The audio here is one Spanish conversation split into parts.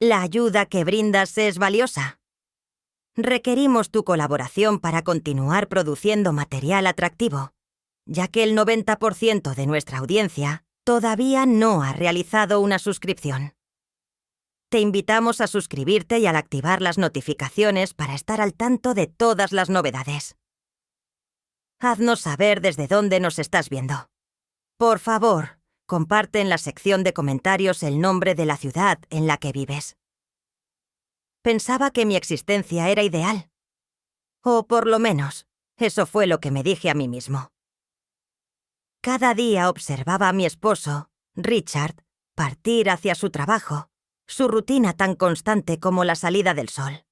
La ayuda que brindas es valiosa. Requerimos tu colaboración para continuar produciendo material atractivo, ya que el 90% de nuestra audiencia todavía no ha realizado una suscripción. Te invitamos a suscribirte y al activar las notificaciones para estar al tanto de todas las novedades. Haznos saber desde dónde nos estás viendo. Por favor, comparte en la sección de comentarios el nombre de la ciudad en la que vives. Pensaba que mi existencia era ideal. O por lo menos, eso fue lo que me dije a mí mismo. Cada día observaba a mi esposo, Richard, partir hacia su trabajo, su rutina tan constante como la salida del sol.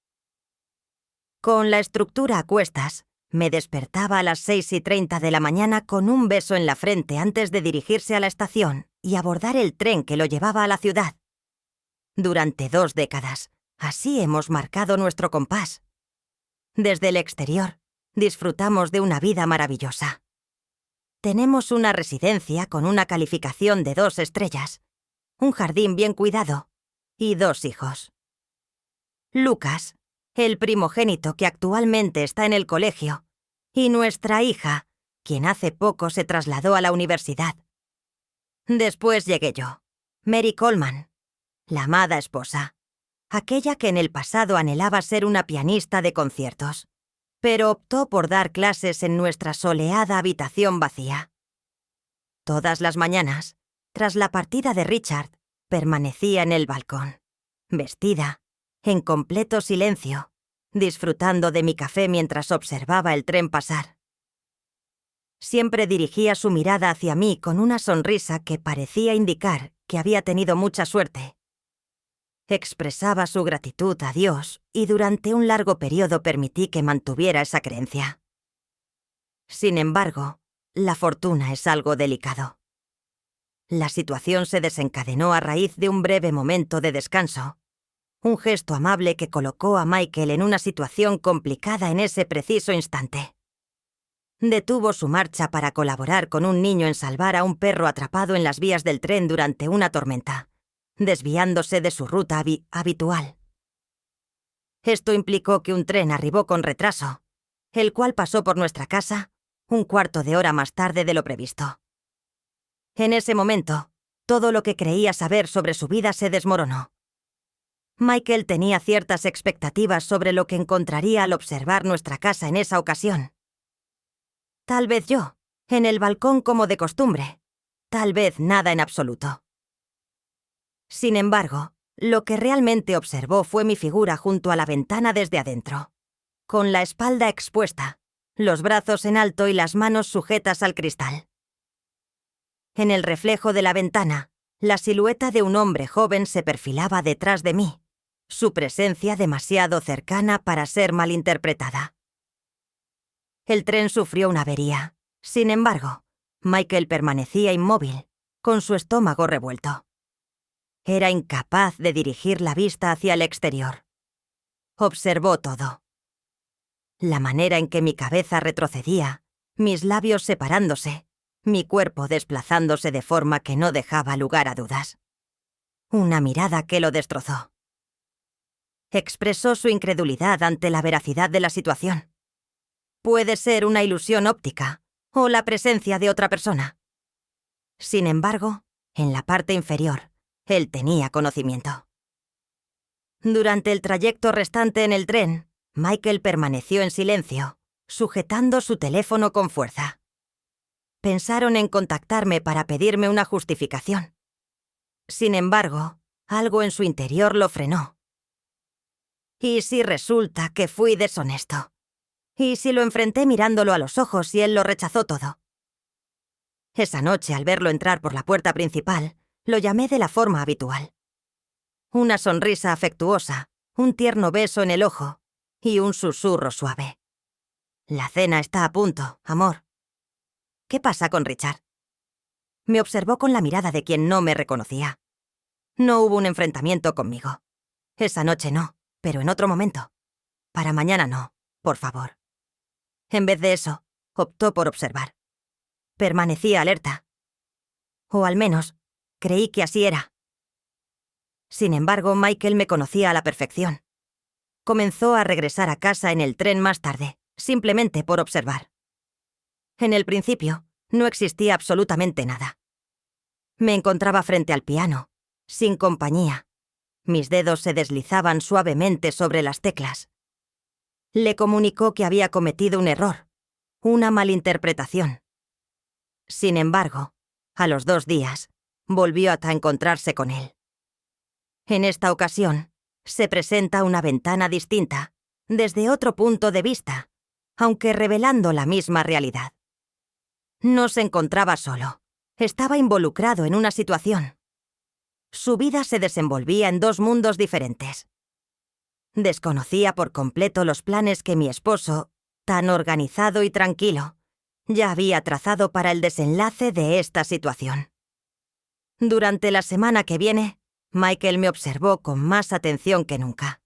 Con la estructura a cuestas, me despertaba a las 6:30 de la mañana con un beso en la frente antes de dirigirse a la estación y abordar el tren que lo llevaba a la ciudad. Durante 2 décadas, así hemos marcado nuestro compás. Desde el exterior, disfrutamos de una vida maravillosa. Tenemos una residencia con una calificación de 2 estrellas, un jardín bien cuidado y 2 hijos. Lucas, el primogénito que actualmente está en el colegio, y nuestra hija, quien hace poco se trasladó a la universidad. Después llegué yo, Mary Coleman, la amada esposa, aquella que en el pasado anhelaba ser una pianista de conciertos, pero optó por dar clases en nuestra soleada habitación vacía. Todas las mañanas, tras la partida de Richard, permanecía en el balcón, vestida, en completo silencio, disfrutando de mi café mientras observaba el tren pasar. Siempre dirigía su mirada hacia mí con una sonrisa que parecía indicar que había tenido mucha suerte. Expresaba su gratitud a Dios y durante un largo periodo permití que mantuviera esa creencia. Sin embargo, la fortuna es algo delicado. La situación se desencadenó a raíz de un breve momento de descanso, un gesto amable que colocó a Michael en una situación complicada en ese preciso instante. Detuvo su marcha para colaborar con un niño en salvar a un perro atrapado en las vías del tren durante una tormenta, desviándose de su ruta habitual. Esto implicó que un tren arribó con retraso, el cual pasó por nuestra casa un cuarto de hora más tarde de lo previsto. En ese momento, todo lo que creía saber sobre su vida se desmoronó. Michael tenía ciertas expectativas sobre lo que encontraría al observar nuestra casa en esa ocasión. Tal vez yo, en el balcón como de costumbre, tal vez nada en absoluto. Sin embargo, lo que realmente observó fue mi figura junto a la ventana desde adentro, con la espalda expuesta, los brazos en alto y las manos sujetas al cristal. En el reflejo de la ventana, la silueta de un hombre joven se perfilaba detrás de mí, su presencia demasiado cercana para ser malinterpretada. El tren sufrió una avería. Sin embargo, Michael permanecía inmóvil, con su estómago revuelto. Era incapaz de dirigir la vista hacia el exterior. Observó todo. La manera en que mi cabeza retrocedía, mis labios separándose, mi cuerpo desplazándose de forma que no dejaba lugar a dudas. Una mirada que lo destrozó. Expresó su incredulidad ante la veracidad de la situación. Puede ser una ilusión óptica o la presencia de otra persona. Sin embargo, en la parte inferior, él tenía conocimiento. Durante el trayecto restante en el tren, Michael permaneció en silencio, sujetando su teléfono con fuerza. Pensaron en contactarme para pedirme una justificación. Sin embargo, algo en su interior lo frenó. ¿Y si resulta que fui deshonesto? ¿Y si lo enfrenté mirándolo a los ojos y él lo rechazó todo? Esa noche, al verlo entrar por la puerta principal, lo llamé de la forma habitual. Una sonrisa afectuosa, un tierno beso en el ojo y un susurro suave. La cena está a punto, amor. ¿Qué pasa con Richard? Me observó con la mirada de quien no me reconocía. No hubo un enfrentamiento conmigo. Esa noche no, pero en otro momento. Para mañana no, por favor. En vez de eso, optó por observar. Permanecía alerta. O al menos, creí que así era. Sin embargo, Michael me conocía a la perfección. Comenzó a regresar a casa en el tren más tarde, simplemente por observar. En el principio, no existía absolutamente nada. Me encontraba frente al piano, sin compañía. Mis dedos se deslizaban suavemente sobre las teclas. Le comunicó que había cometido un error, una malinterpretación. Sin embargo, a los 2 días, volvió a encontrarse con él. En esta ocasión, se presenta una ventana distinta, desde otro punto de vista, aunque revelando la misma realidad. No se encontraba solo, estaba involucrado en una situación. Su vida se desenvolvía en 2 mundos diferentes. Desconocía por completo los planes que mi esposo, tan organizado y tranquilo, ya había trazado para el desenlace de esta situación. Durante la semana que viene, Michael me observó con más atención que nunca.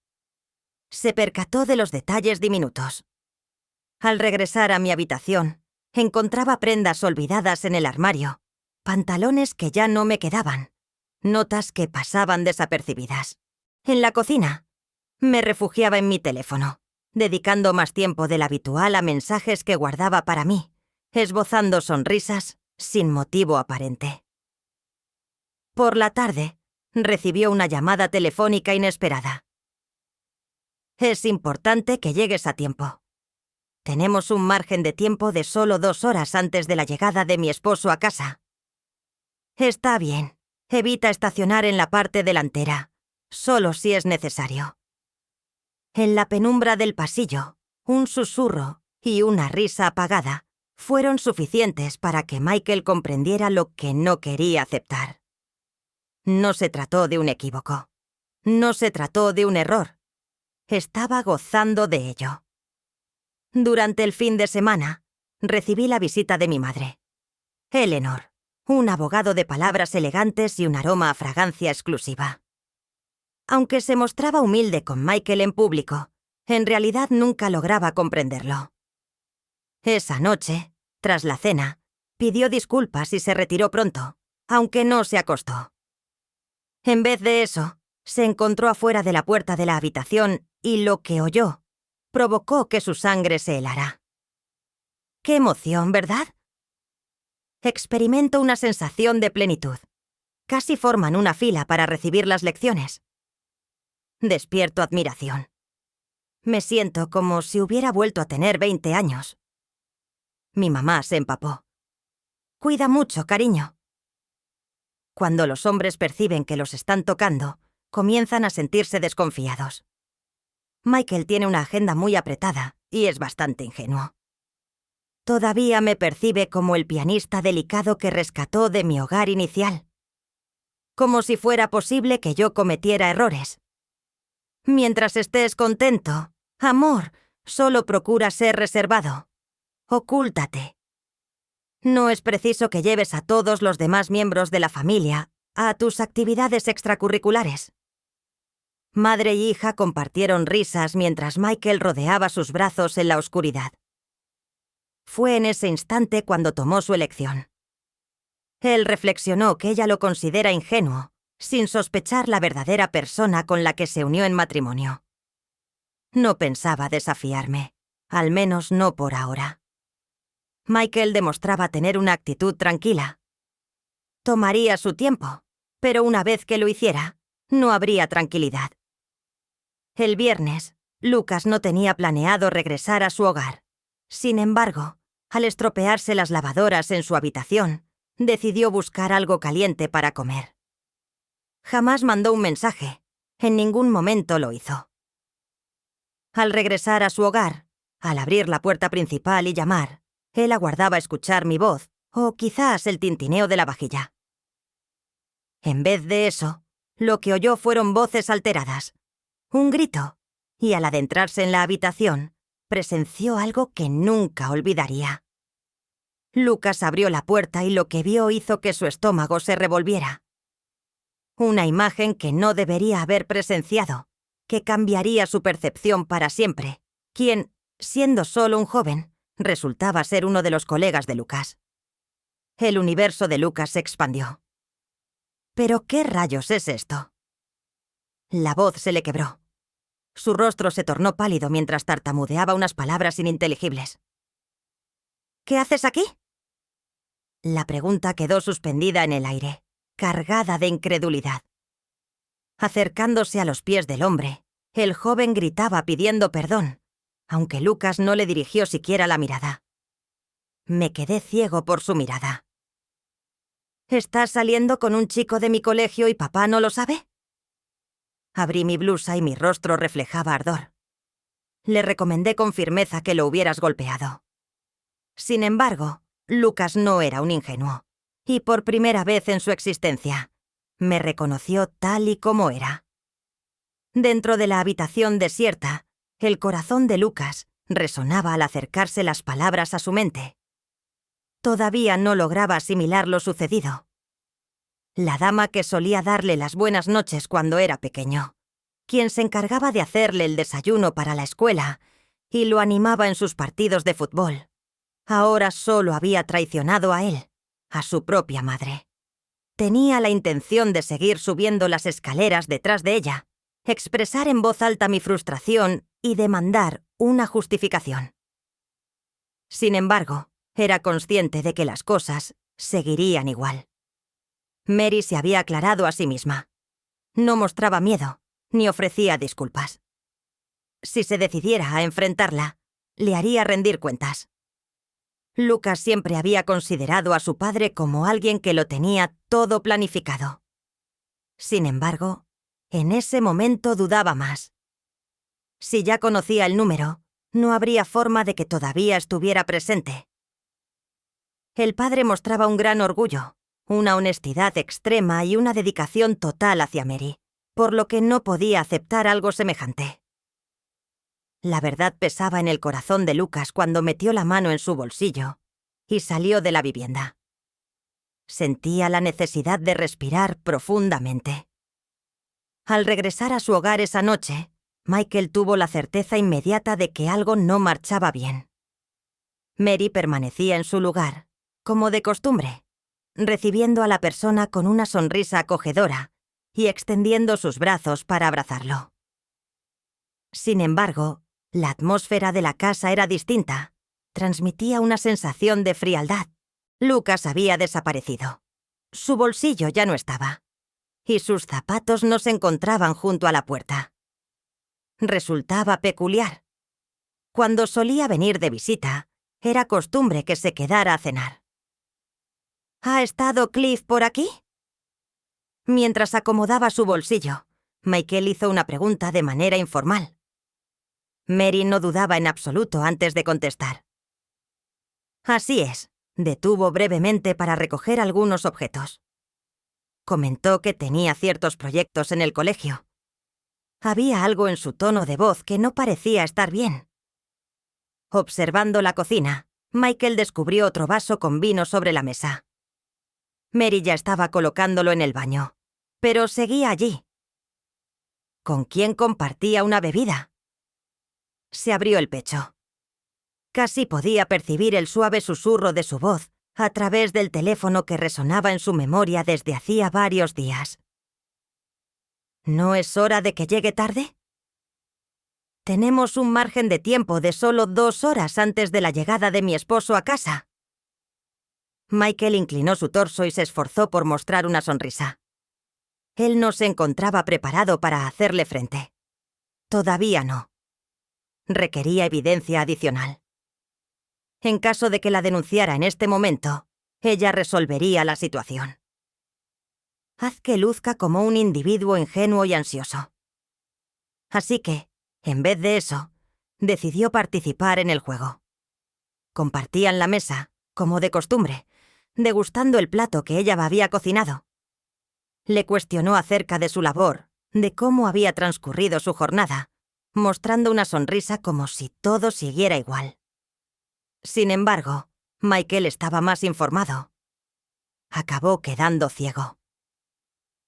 Se percató de los detalles diminutos. Al regresar a mi habitación, encontraba prendas olvidadas en el armario, pantalones que ya no me quedaban, notas que pasaban desapercibidas. En la cocina, me refugiaba en mi teléfono, dedicando más tiempo del habitual a mensajes que guardaba para mí, esbozando sonrisas sin motivo aparente. Por la tarde, recibió una llamada telefónica inesperada. Es importante que llegues a tiempo. Tenemos un margen de tiempo de solo 2 horas antes de la llegada de mi esposo a casa. Está bien, evita estacionar en la parte delantera, solo si es necesario. En la penumbra del pasillo, un susurro y una risa apagada fueron suficientes para que Michael comprendiera lo que no quería aceptar. No se trató de un equívoco. No se trató de un error. Estaba gozando de ello. Durante el fin de semana, recibí la visita de mi madre, Eleanor, un abogado de palabras elegantes y un aroma a fragancia exclusiva. Aunque se mostraba humilde con Michael en público, en realidad nunca lograba comprenderlo. Esa noche, tras la cena, pidió disculpas y se retiró pronto, aunque no se acostó. En vez de eso, se encontró afuera de la puerta de la habitación y lo que oyó provocó que su sangre se helara. ¡Qué emoción!, ¿verdad? Experimento una sensación de plenitud. Casi forman una fila para recibir las lecciones. Despierto admiración. Me siento como si hubiera vuelto a tener 20 años. Mi mamá se empapó. Cuida mucho, cariño. Cuando los hombres perciben que los están tocando, comienzan a sentirse desconfiados. Michael tiene una agenda muy apretada y es bastante ingenuo. Todavía me percibe como el pianista delicado que rescató de mi hogar inicial. Como si fuera posible que yo cometiera errores. Mientras estés contento, amor, solo procura ser reservado. Ocúltate. No es preciso que lleves a todos los demás miembros de la familia a tus actividades extracurriculares. Madre y hija compartieron risas mientras Michael rodeaba sus brazos en la oscuridad. Fue en ese instante cuando tomó su elección. Él reflexionó que ella lo considera ingenuo, sin sospechar la verdadera persona con la que se unió en matrimonio. No pensaba desafiarme, al menos no por ahora. Michael demostraba tener una actitud tranquila. Tomaría su tiempo, pero una vez que lo hiciera, no habría tranquilidad. El viernes, Lucas no tenía planeado regresar a su hogar. Sin embargo, al estropearse las lavadoras en su habitación, decidió buscar algo caliente para comer. Jamás mandó un mensaje, en ningún momento lo hizo. Al regresar a su hogar, al abrir la puerta principal y llamar, él aguardaba escuchar mi voz, o quizás el tintineo de la vajilla. En vez de eso, lo que oyó fueron voces alteradas, un grito, y al adentrarse en la habitación, presenció algo que nunca olvidaría. Lucas abrió la puerta y lo que vio hizo que su estómago se revolviera. Una imagen que no debería haber presenciado, que cambiaría su percepción para siempre, quien, siendo solo un joven, resultaba ser uno de los colegas de Lucas. El universo de Lucas se expandió. ¿Pero qué rayos es esto? La voz se le quebró. Su rostro se tornó pálido mientras tartamudeaba unas palabras ininteligibles. ¿Qué haces aquí? La pregunta quedó suspendida en el aire, cargada de incredulidad. Acercándose a los pies del hombre, el joven gritaba pidiendo perdón, aunque Lucas no le dirigió siquiera la mirada. Me quedé ciego por su mirada. ¿Estás saliendo con un chico de mi colegio y papá no lo sabe? Abrí mi blusa y mi rostro reflejaba ardor. Le recomendé con firmeza que lo hubieras golpeado. Sin embargo, Lucas no era un ingenuo, y por primera vez en su existencia, me reconoció tal y como era. Dentro de la habitación desierta, el corazón de Lucas resonaba al acercarse las palabras a su mente. Todavía no lograba asimilar lo sucedido. La dama que solía darle las buenas noches cuando era pequeño, quien se encargaba de hacerle el desayuno para la escuela y lo animaba en sus partidos de fútbol, ahora solo había traicionado a él, a su propia madre. Tenía la intención de seguir subiendo las escaleras detrás de ella, expresar en voz alta mi frustración y demandar una justificación. Sin embargo, era consciente de que las cosas seguirían igual. Mary se había aclarado a sí misma. No mostraba miedo, ni ofrecía disculpas. Si se decidiera a enfrentarla, le haría rendir cuentas. Lucas siempre había considerado a su padre como alguien que lo tenía todo planificado. Sin embargo, en ese momento dudaba más. Si ya conocía el número, no habría forma de que todavía estuviera presente. El padre mostraba un gran orgullo, una honestidad extrema y una dedicación total hacia Mary, por lo que no podía aceptar algo semejante. La verdad pesaba en el corazón de Lucas cuando metió la mano en su bolsillo y salió de la vivienda. Sentía la necesidad de respirar profundamente. Al regresar a su hogar esa noche, Michael tuvo la certeza inmediata de que algo no marchaba bien. Mary permanecía en su lugar, como de costumbre, recibiendo a la persona con una sonrisa acogedora y extendiendo sus brazos para abrazarlo. Sin embargo, la atmósfera de la casa era distinta. Transmitía una sensación de frialdad. Lucas había desaparecido. Su bolsillo ya no estaba. Y sus zapatos no se encontraban junto a la puerta. Resultaba peculiar. Cuando solía venir de visita, era costumbre que se quedara a cenar. ¿Ha estado Cliff por aquí? Mientras acomodaba su bolsillo, Michael hizo una pregunta de manera informal. Mary no dudaba en absoluto antes de contestar. Así es, detuvo brevemente para recoger algunos objetos. Comentó que tenía ciertos proyectos en el colegio. Había algo en su tono de voz que no parecía estar bien. Observando la cocina, Michael descubrió otro vaso con vino sobre la mesa. Mary ya estaba colocándolo en el baño, pero seguía allí. ¿Con quién compartía una bebida? Se abrió el pecho. Casi podía percibir el suave susurro de su voz a través del teléfono que resonaba en su memoria desde hacía varios días. ¿No es hora de que llegue tarde? Tenemos un margen de tiempo de solo 2 horas antes de la llegada de mi esposo a casa. Michael inclinó su torso y se esforzó por mostrar una sonrisa. Él no se encontraba preparado para hacerle frente. Todavía no. Requería evidencia adicional. En caso de que la denunciara en este momento, ella resolvería la situación. Haz que luzca como un individuo ingenuo y ansioso. Así que, en vez de eso, decidió participar en el juego. Compartían la mesa, como de costumbre, degustando el plato que ella había cocinado. Le cuestionó acerca de su labor, de cómo había transcurrido su jornada, mostrando una sonrisa como si todo siguiera igual. Sin embargo, Michael estaba más informado. Acabó quedando ciego.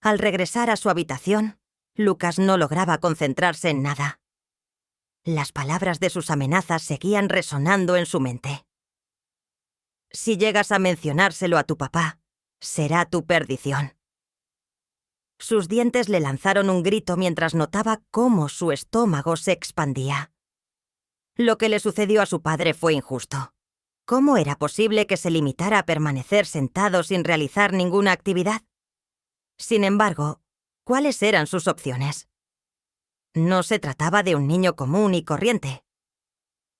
Al regresar a su habitación, Lucas no lograba concentrarse en nada. Las palabras de sus amenazas seguían resonando en su mente. Si llegas a mencionárselo a tu papá, será tu perdición. Sus dientes le lanzaron un grito mientras notaba cómo su estómago se expandía. Lo que le sucedió a su padre fue injusto. ¿Cómo era posible que se limitara a permanecer sentado sin realizar ninguna actividad? Sin embargo, ¿cuáles eran sus opciones? No se trataba de un niño común y corriente.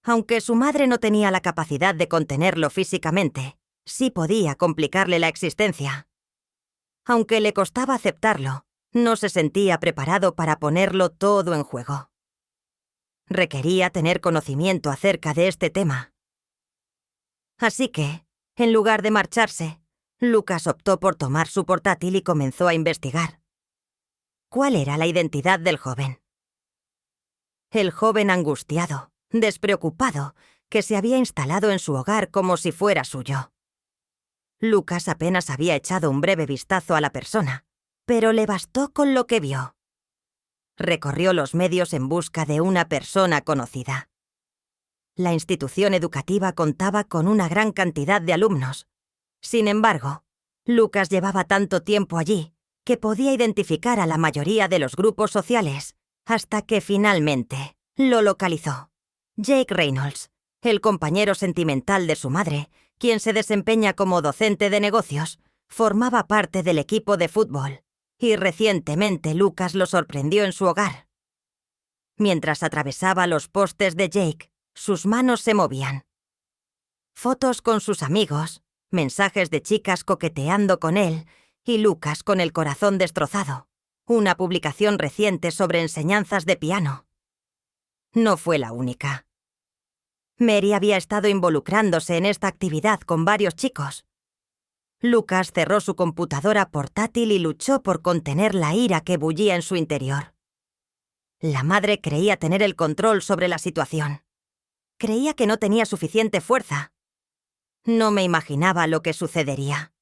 Aunque su madre no tenía la capacidad de contenerlo físicamente, sí podía complicarle la existencia. Aunque le costaba aceptarlo, no se sentía preparado para ponerlo todo en juego. Requería tener conocimiento acerca de este tema. Así que, en lugar de marcharse, Lucas optó por tomar su portátil y comenzó a investigar. ¿Cuál era la identidad del joven? El joven angustiado, despreocupado, que se había instalado en su hogar como si fuera suyo. Lucas apenas había echado un breve vistazo a la persona, pero le bastó con lo que vio. Recorrió los medios en busca de una persona conocida. La institución educativa contaba con una gran cantidad de alumnos. Sin embargo, Lucas llevaba tanto tiempo allí que podía identificar a la mayoría de los grupos sociales, hasta que finalmente lo localizó. Jake Reynolds, el compañero sentimental de su madre, quien se desempeña como docente de negocios, formaba parte del equipo de fútbol, y recientemente Lucas lo sorprendió en su hogar. Mientras atravesaba los postes de Jake, sus manos se movían. Fotos con sus amigos, mensajes de chicas coqueteando con él y Lucas con el corazón destrozado. Una publicación reciente sobre enseñanzas de piano. No fue la única. Mary había estado involucrándose en esta actividad con varios chicos. Lucas cerró su computadora portátil y luchó por contener la ira que bullía en su interior. La madre creía tener el control sobre la situación. Creía que no tenía suficiente fuerza. No me imaginaba lo que sucedería.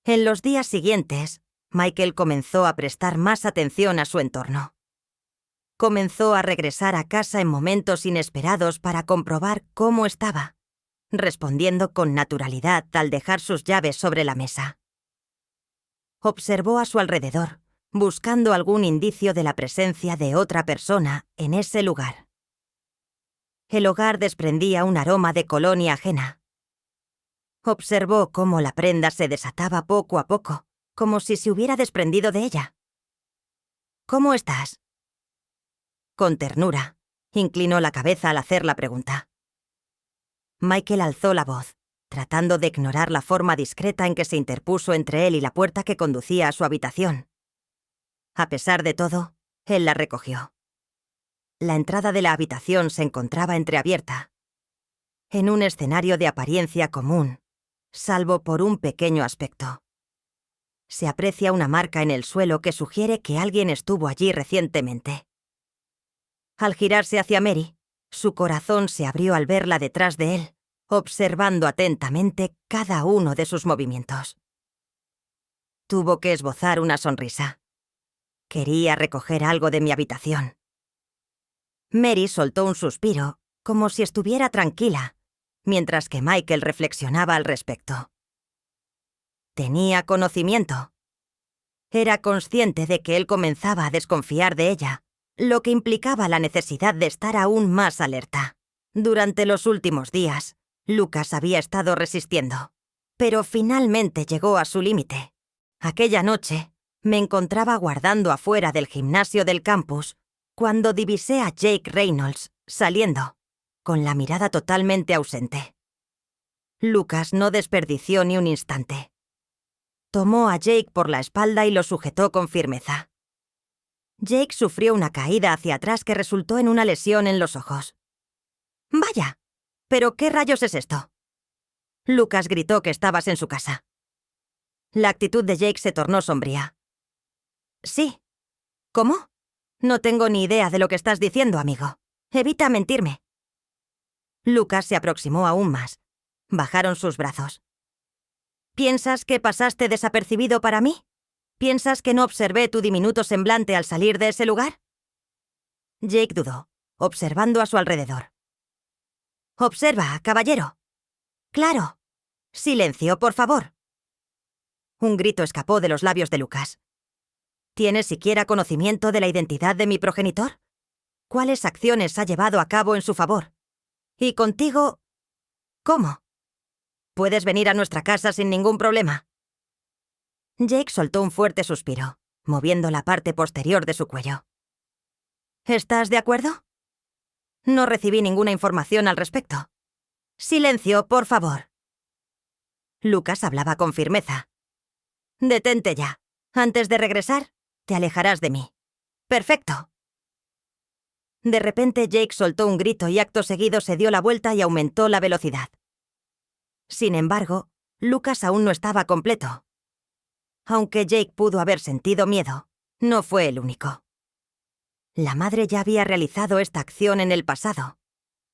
En los días siguientes, Michael comenzó a prestar más atención a su entorno. Comenzó a regresar a casa en momentos inesperados para comprobar cómo estaba, respondiendo con naturalidad al dejar sus llaves sobre la mesa. Observó a su alrededor, buscando algún indicio de la presencia de otra persona en ese lugar. El hogar desprendía un aroma de colonia ajena. Observó cómo la prenda se desataba poco a poco, como si se hubiera desprendido de ella. ¿Cómo estás? Con ternura, inclinó la cabeza al hacer la pregunta. Michael alzó la voz, tratando de ignorar la forma discreta en que se interpuso entre él y la puerta que conducía a su habitación. A pesar de todo, él la recogió. La entrada de la habitación se encontraba entreabierta, en un escenario de apariencia común, salvo por un pequeño aspecto. Se aprecia una marca en el suelo que sugiere que alguien estuvo allí recientemente. Al girarse hacia Mary, su corazón se abrió al verla detrás de él, observando atentamente cada uno de sus movimientos. Tuvo que esbozar una sonrisa. Quería recoger algo de mi habitación. Mary soltó un suspiro, como si estuviera tranquila, mientras que Michael reflexionaba al respecto. Tenía conocimiento. Era consciente de que él comenzaba a desconfiar de ella, lo que implicaba la necesidad de estar aún más alerta. Durante los últimos días, Lucas había estado resistiendo, pero finalmente llegó a su límite. Aquella noche, me encontraba guardando afuera del gimnasio del campus cuando divisé a Jake Reynolds saliendo, con la mirada totalmente ausente. Lucas no desperdició ni un instante. Tomó a Jake por la espalda y lo sujetó con firmeza. Jake sufrió una caída hacia atrás que resultó en una lesión en los ojos. «Vaya, ¿pero qué rayos es esto?» Lucas gritó que estabas en su casa. La actitud de Jake se tornó sombría. «Sí. ¿Cómo? No tengo ni idea de lo que estás diciendo, amigo. Evita mentirme». Lucas se aproximó aún más. Bajaron sus brazos. «¿Piensas que pasaste desapercibido para mí? ¿Piensas que no observé tu diminuto semblante al salir de ese lugar?» Jake dudó, observando a su alrededor. «Observa, caballero». «Claro. Silencio, por favor». Un grito escapó de los labios de Lucas. ¿Tiene siquiera conocimiento de la identidad de mi progenitor? ¿Cuáles acciones ha llevado a cabo en su favor? ¿Y contigo? ¿Cómo? Puedes venir a nuestra casa sin ningún problema. Jake soltó un fuerte suspiro, moviendo la parte posterior de su cuello. ¿Estás de acuerdo? No recibí ninguna información al respecto. Silencio, por favor. Lucas hablaba con firmeza. Detente ya. Antes de regresar, te alejarás de mí. Perfecto. De repente Jake soltó un grito y acto seguido se dio la vuelta y aumentó la velocidad. Sin embargo, Lucas aún no estaba completo. Aunque Jake pudo haber sentido miedo, no fue el único. La madre ya había realizado esta acción en el pasado,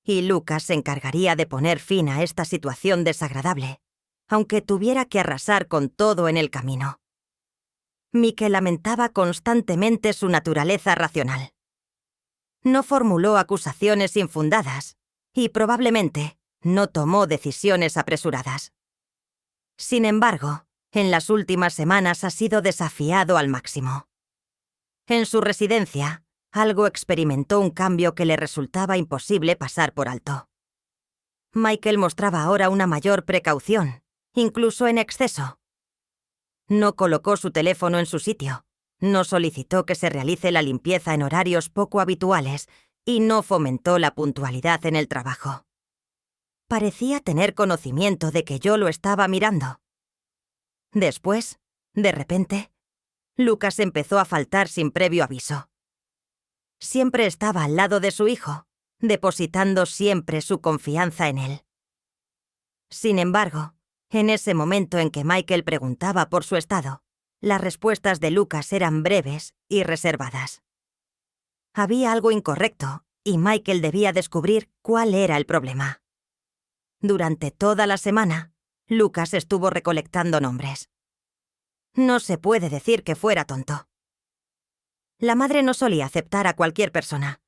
y Lucas se encargaría de poner fin a esta situación desagradable, aunque tuviera que arrasar con todo en el camino. Mike lamentaba constantemente su naturaleza racional. No formuló acusaciones infundadas, y probablemente no tomó decisiones apresuradas. Sin embargo, en las últimas semanas ha sido desafiado al máximo. En su residencia, algo experimentó un cambio que le resultaba imposible pasar por alto. Michael mostraba ahora una mayor precaución, incluso en exceso. No colocó su teléfono en su sitio, no solicitó que se realice la limpieza en horarios poco habituales y no fomentó la puntualidad en el trabajo. Parecía tener conocimiento de que yo lo estaba mirando. Después, de repente, Lucas empezó a faltar sin previo aviso. Siempre estaba al lado de su hijo, depositando siempre su confianza en él. Sin embargo, en ese momento en que Michael preguntaba por su estado, las respuestas de Lucas eran breves y reservadas. Había algo incorrecto y Michael debía descubrir cuál era el problema. Durante toda la semana, Lucas estuvo recolectando nombres. No se puede decir que fuera tonto. La madre no solía aceptar a cualquier persona.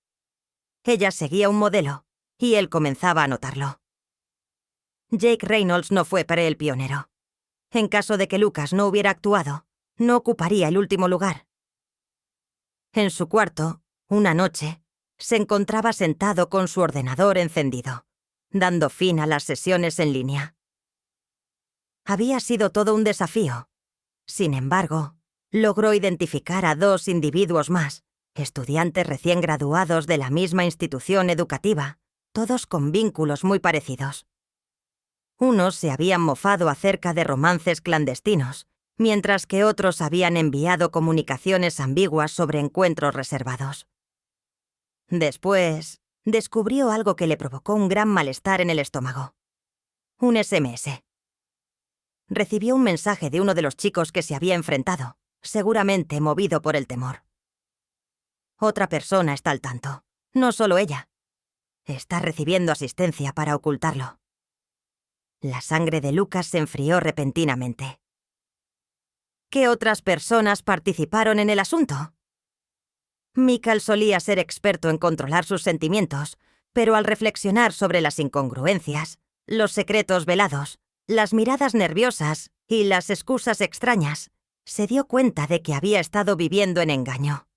Ella seguía un modelo, y él comenzaba a notarlo. Jake Reynolds no fue para él pionero. En caso de que Lucas no hubiera actuado, no ocuparía el último lugar. En su cuarto, una noche, se encontraba sentado con su ordenador encendido, dando fin a las sesiones en línea. Había sido todo un desafío. Sin embargo, logró identificar a 2 individuos más, estudiantes recién graduados de la misma institución educativa, todos con vínculos muy parecidos. Unos se habían mofado acerca de romances clandestinos, mientras que otros habían enviado comunicaciones ambiguas sobre encuentros reservados. Después, descubrió algo que le provocó un gran malestar en el estómago. Un SMS. Recibió un mensaje de uno de los chicos que se había enfrentado, seguramente movido por el temor. Otra persona está al tanto, no solo ella. Está recibiendo asistencia para ocultarlo. La sangre de Lucas se enfrió repentinamente. ¿Qué otras personas participaron en el asunto? Michael solía ser experto en controlar sus sentimientos, pero al reflexionar sobre las incongruencias, los secretos velados, las miradas nerviosas y las excusas extrañas, se dio cuenta de que había estado viviendo en engaño.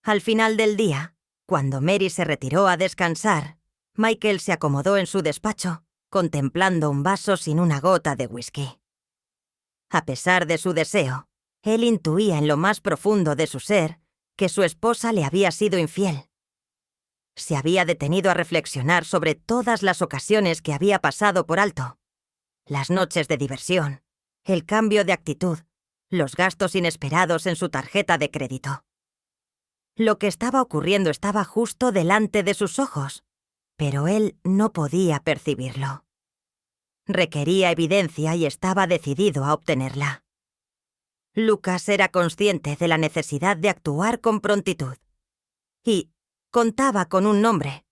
Al final del día, cuando Mary se retiró a descansar, Michael se acomodó en su despacho, contemplando un vaso sin una gota de whisky. A pesar de su deseo, él intuía en lo más profundo de su ser que su esposa le había sido infiel. Se había detenido a reflexionar sobre todas las ocasiones que había pasado por alto. Las noches de diversión, el cambio de actitud, los gastos inesperados en su tarjeta de crédito. Lo que estaba ocurriendo estaba justo delante de sus ojos, pero él no podía percibirlo. Requería evidencia y estaba decidido a obtenerla. Lucas era consciente de la necesidad de actuar con prontitud. Y contaba con un nombre,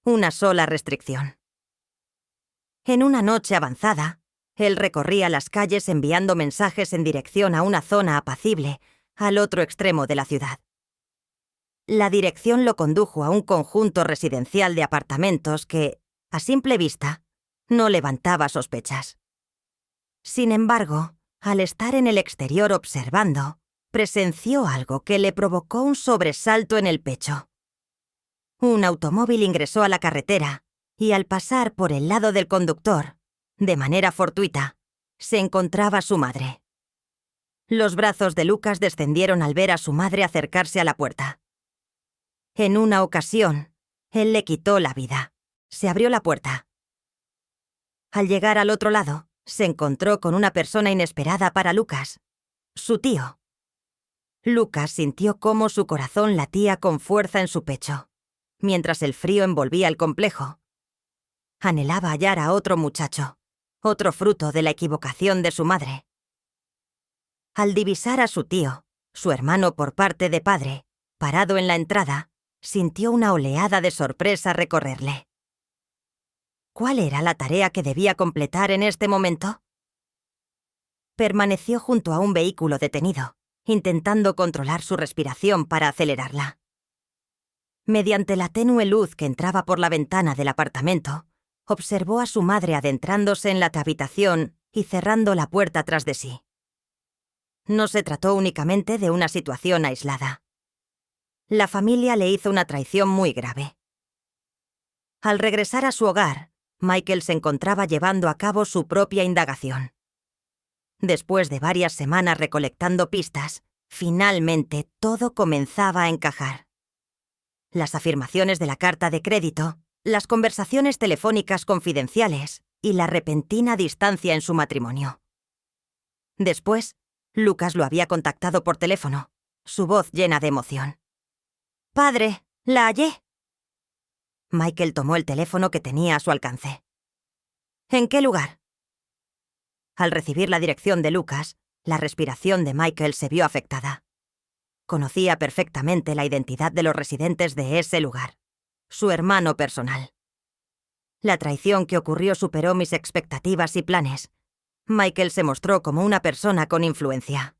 una sola restricción. En una noche avanzada, él recorría las calles enviando mensajes en dirección a una zona apacible al otro extremo de la ciudad. La dirección lo condujo a un conjunto residencial de apartamentos que, a simple vista, no levantaba sospechas. Sin embargo, al estar en el exterior observando, presenció algo que le provocó un sobresalto en el pecho. Un automóvil ingresó a la carretera y al pasar por el lado del conductor, de manera fortuita, se encontraba su madre. Los brazos de Lucas descendieron al ver a su madre acercarse a la puerta. En una ocasión, él le quitó la vida. Se abrió la puerta. Al llegar al otro lado, se encontró con una persona inesperada para Lucas, su tío. Lucas sintió cómo su corazón latía con fuerza en su pecho, mientras el frío envolvía el complejo. Anhelaba hallar a otro muchacho, otro fruto de la equivocación de su madre. Al divisar a su tío, su hermano por parte de padre, parado en la entrada, sintió una oleada de sorpresa recorrerle. ¿Cuál era la tarea que debía completar en este momento? Permaneció junto a un vehículo detenido, intentando controlar su respiración para acelerarla. Mediante la tenue luz que entraba por la ventana del apartamento, observó a su madre adentrándose en la habitación y cerrando la puerta tras de sí. No se trató únicamente de una situación aislada. La familia le hizo una traición muy grave. Al regresar a su hogar, Michael se encontraba llevando a cabo su propia indagación. Después de varias semanas recolectando pistas, finalmente todo comenzaba a encajar. Las afirmaciones de la carta de crédito, las conversaciones telefónicas confidenciales y la repentina distancia en su matrimonio. Después, Lucas lo había contactado por teléfono, su voz llena de emoción. «Padre, la hallé». Michael tomó el teléfono que tenía a su alcance. «¿En qué lugar?» Al recibir la dirección de Lucas, la respiración de Michael se vio afectada. Conocía perfectamente la identidad de los residentes de ese lugar, su hermano personal. La traición que ocurrió superó mis expectativas y planes. Michael se mostró como una persona con influencia.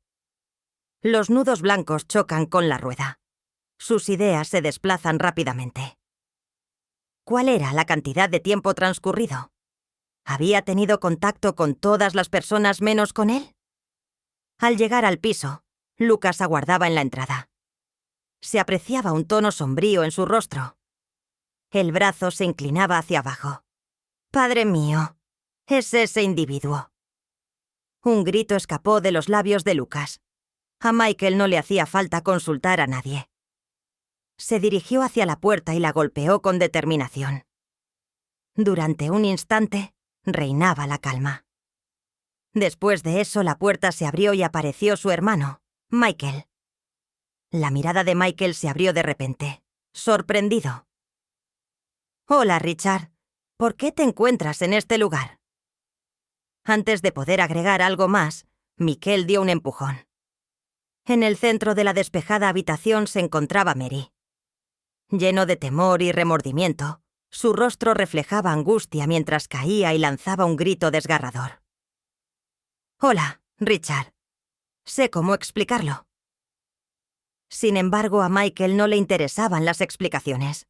Los nudos blancos chocan con la rueda. Sus ideas se desplazan rápidamente. ¿Cuál era la cantidad de tiempo transcurrido? ¿Había tenido contacto con todas las personas menos con él? Al llegar al piso, Lucas aguardaba en la entrada. Se apreciaba un tono sombrío en su rostro. El brazo se inclinaba hacia abajo. «Padre mío, es ese individuo». Un grito escapó de los labios de Lucas. A Michael no le hacía falta consultar a nadie. Se dirigió hacia la puerta y la golpeó con determinación. Durante un instante, reinaba la calma. Después de eso, la puerta se abrió y apareció su hermano, Michael. La mirada de Michael se abrió de repente, sorprendido. «Hola, Richard. ¿Por qué te encuentras en este lugar?» Antes de poder agregar algo más, Michael dio un empujón. En el centro de la despejada habitación se encontraba Mary. Lleno de temor y remordimiento, su rostro reflejaba angustia mientras caía y lanzaba un grito desgarrador. «Hola, Richard. Sé cómo explicarlo». Sin embargo, a Michael no le interesaban las explicaciones.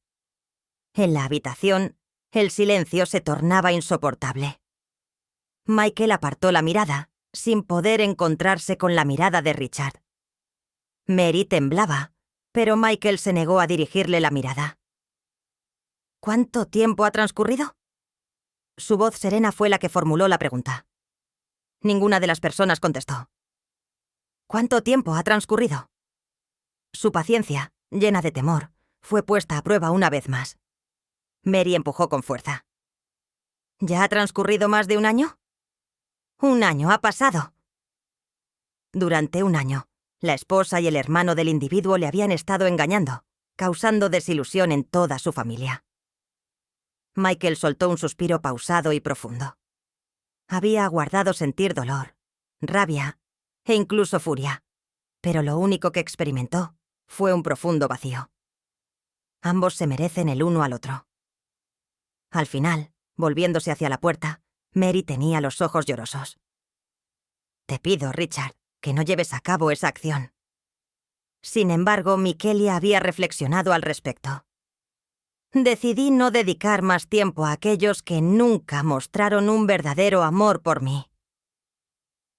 En la habitación, el silencio se tornaba insoportable. Michael apartó la mirada, sin poder encontrarse con la mirada de Richard. Mary temblaba, pero Michael se negó a dirigirle la mirada. «¿Cuánto tiempo ha transcurrido?» Su voz serena fue la que formuló la pregunta. Ninguna de las personas contestó. «¿Cuánto tiempo ha transcurrido?» Su paciencia, llena de temor, fue puesta a prueba una vez más. Mary empujó con fuerza. «¿Ya ha transcurrido más de un año?» «Un año ha pasado». Durante un año, la esposa y el hermano del individuo le habían estado engañando, causando desilusión en toda su familia. Michael soltó un suspiro pausado y profundo. Había aguardado sentir dolor, rabia e incluso furia, pero lo único que experimentó fue un profundo vacío. Ambos se merecen el uno al otro. Al final, volviéndose hacia la puerta, Mary tenía los ojos llorosos. «Te pido, Richard, que no lleves a cabo esa acción». Sin embargo, Michaelia había reflexionado al respecto. «Decidí no dedicar más tiempo a aquellos que nunca mostraron un verdadero amor por mí».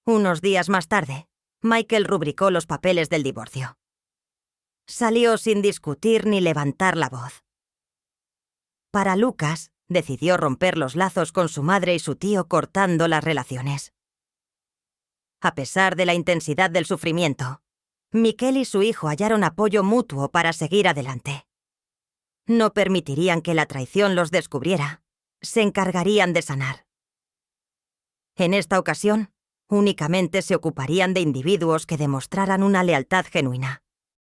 Unos días más tarde, Michael rubricó los papeles del divorcio. Salió sin discutir ni levantar la voz. Para Lucas, decidió romper los lazos con su madre y su tío cortando las relaciones. A pesar de la intensidad del sufrimiento, Miquel y su hijo hallaron apoyo mutuo para seguir adelante. No permitirían que la traición los descubriera. Se encargarían de sanar. En esta ocasión, únicamente se ocuparían de individuos que demostraran una lealtad genuina.